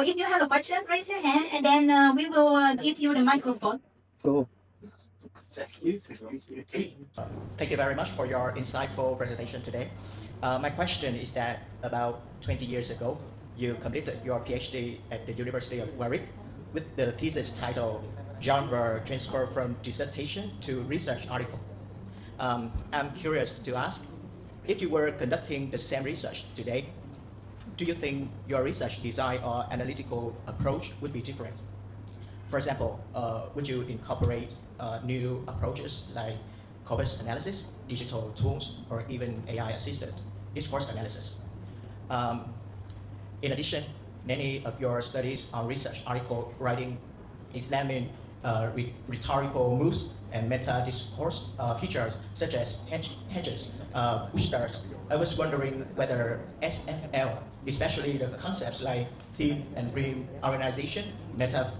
if you have a question, raise your hand, and then we will give you the microphone. Cool. Thank you very much for your insightful presentation today. My question is that about 20 years ago, you completed your PhD at the University of Warwick with the thesis title Genre Transfer from Dissertation to Research Article. I'm curious to ask, if you were conducting the same research today, do you think your research design or analytical approach would be different? For example, would you incorporate new approaches like corpus analysis, digital tools, or even AI-assisted discourse analysis? In addition, many of your studies on research article writing examine rhetorical moves and meta-discourse features such as hedges, boosters. I was wondering whether SFL, especially the concepts like theme and rim organization, meta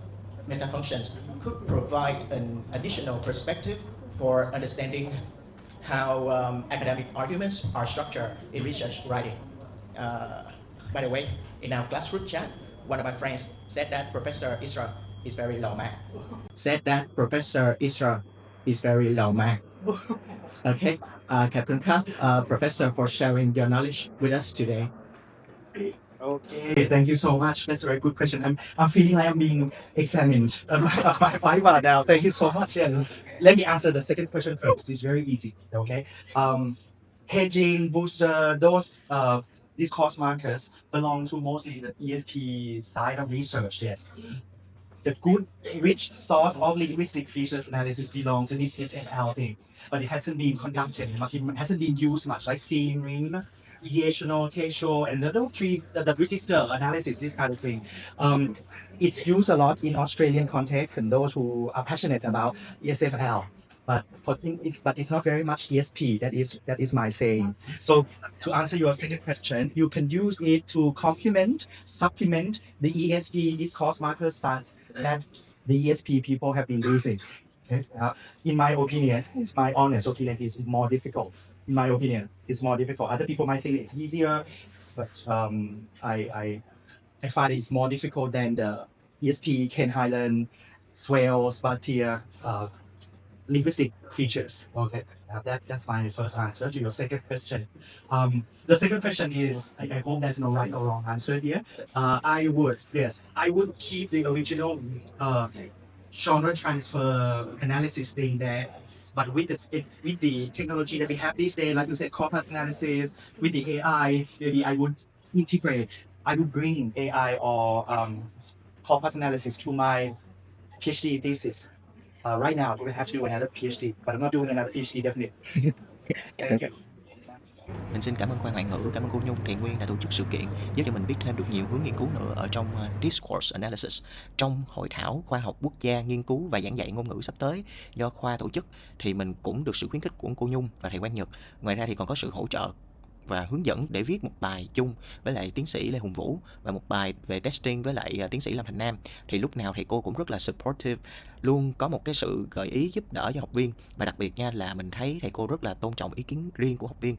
functions, could provide an additional perspective for understanding how academic arguments are structured in research writing. By the way, in our classroom chat, one of my friends said that Professor Isra is very low man. Okay, Captain Khan, Professor, for sharing your knowledge with us today. Okay, thank you so much. That's a very good question. I'm feeling like I'm being examined by Fiverr now. Thank you so much. Yes. Let me answer the second question first. It's very easy. Okay. Hedging, booster, those discourse markers belong to mostly the ESP side of research. Yes. The good, rich source of linguistic features analysis belongs to this SFL thing, but it hasn't been conducted much. It hasn't been used much, like theme, ring, ideational, TESOL, and the three, the register analysis, this kind of thing. It's used a lot in Australian context and those who are passionate about ESFL. But it's not very much ESP. That is my saying. So to answer your second question, you can use it to supplement the ESP discourse marker stats that the ESP people have been using. Okay? In my opinion, it's my honest opinion, it's more difficult. In my opinion, it's more difficult. Other people might think it's easier, but I find it's more difficult than the ESP, Ken Highland, Swales, Bartier, linguistic features. Okay, that's my first answer to your second question. The second question is, I hope there's no right or wrong answer here. I would keep the original genre transfer analysis thing there, but with the technology that we have these days, like you said, corpus analysis, with the AI, maybe I would bring AI or corpus analysis to my PhD thesis. Right now, we have to do another PhD, but I'm not doing another PhD definitely. Thank you. Mình xin cảm ơn Quang Ngoại ngữ, cảm ơn cô Nhung, Thiện Nguyên đã tổ chức sự kiện giúp cho mình biết thêm được nhiều hướng nghiên cứu nữa ở trong Discourse Analysis. Trong hội thảo khoa học quốc gia nghiên cứu và giảng dạy ngôn ngữ sắp tới do khoa tổ chức thì mình cũng được sự khuyến khích của cô Nhung và thầy Quang Nhật. Ngoài ra thì còn có sự hỗ trợ và hướng dẫn để viết một bài chung với lại tiến sĩ Lê Hùng Vũ và một bài về testing với lại tiến sĩ Lâm Thành Nam. Thì lúc nào thầy cô cũng rất là supportive, luôn có một cái sự gợi ý giúp đỡ cho học viên, và đặc biệt nha là mình thấy thầy cô rất là tôn trọng ý kiến riêng của học viên.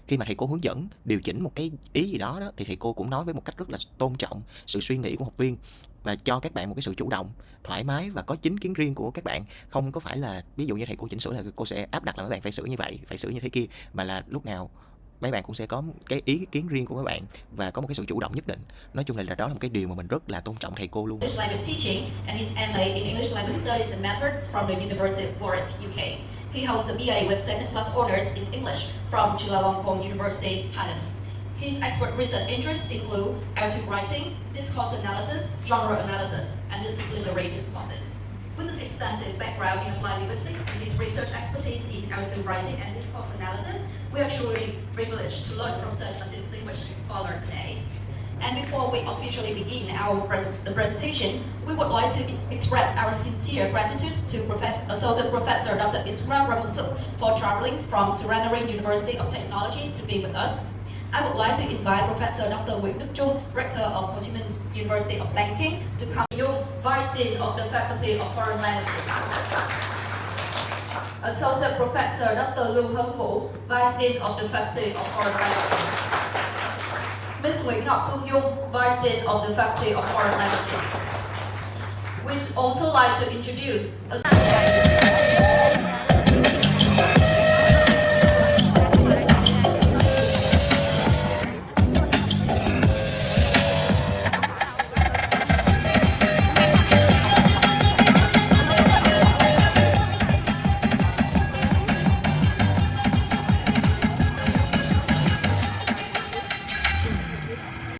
Khi mà thầy cô hướng dẫn điều chỉnh một cái ý gì đó thì thầy cô cũng nói với một cách rất là tôn trọng sự suy nghĩ của học viên và cho các bạn một cái sự chủ động, thoải mái và có chính kiến riêng của các bạn. Không có phải là ví dụ như thầy cô chỉnh sửa là cô sẽ áp đặt là mấy bạn phải sửa như vậy, phải sửa như thế kia, mà là lúc nào mấy bạn cũng sẽ có cái ý kiến riêng của các bạn và có một cái sự chủ động nhất định. Nói chung là đó là một cái điều mà mình rất là tôn trọng thầy cô luôn. English language teaching and his MA in English language studies and methods from the University of Warwick, UK. He holds a BA with second class honors in English from Chulalongkorn University, Thailand. His expert research interests include narrative writing, discourse analysis, genre analysis, and disciplinary discourses. With an extensive background in applied linguistics and his research expertise in narrative writing and discourse analysis, we are truly privileged to learn from such a distinguished scholar today. And before we officially begin the presentation, we would like to express our sincere gratitude to Associate Professor Dr. Isra Ramunsuk for traveling from Suranarine University of Technology to be with us. I would like to invite Professor Dr. Nguyễn Đức Trung, Rector of Ho Chi Minh University of Banking, to come. You, Vice Dean of the Faculty of Foreign Languages. Associate Professor Dr. Lưu Hân Vũ, Vice Dean of the Faculty of Foreign Languages. Ms. Nguyễn Ngọc Phương Dung, Vice Dean of the Faculty of Foreign Languages. We'd also like to introduce a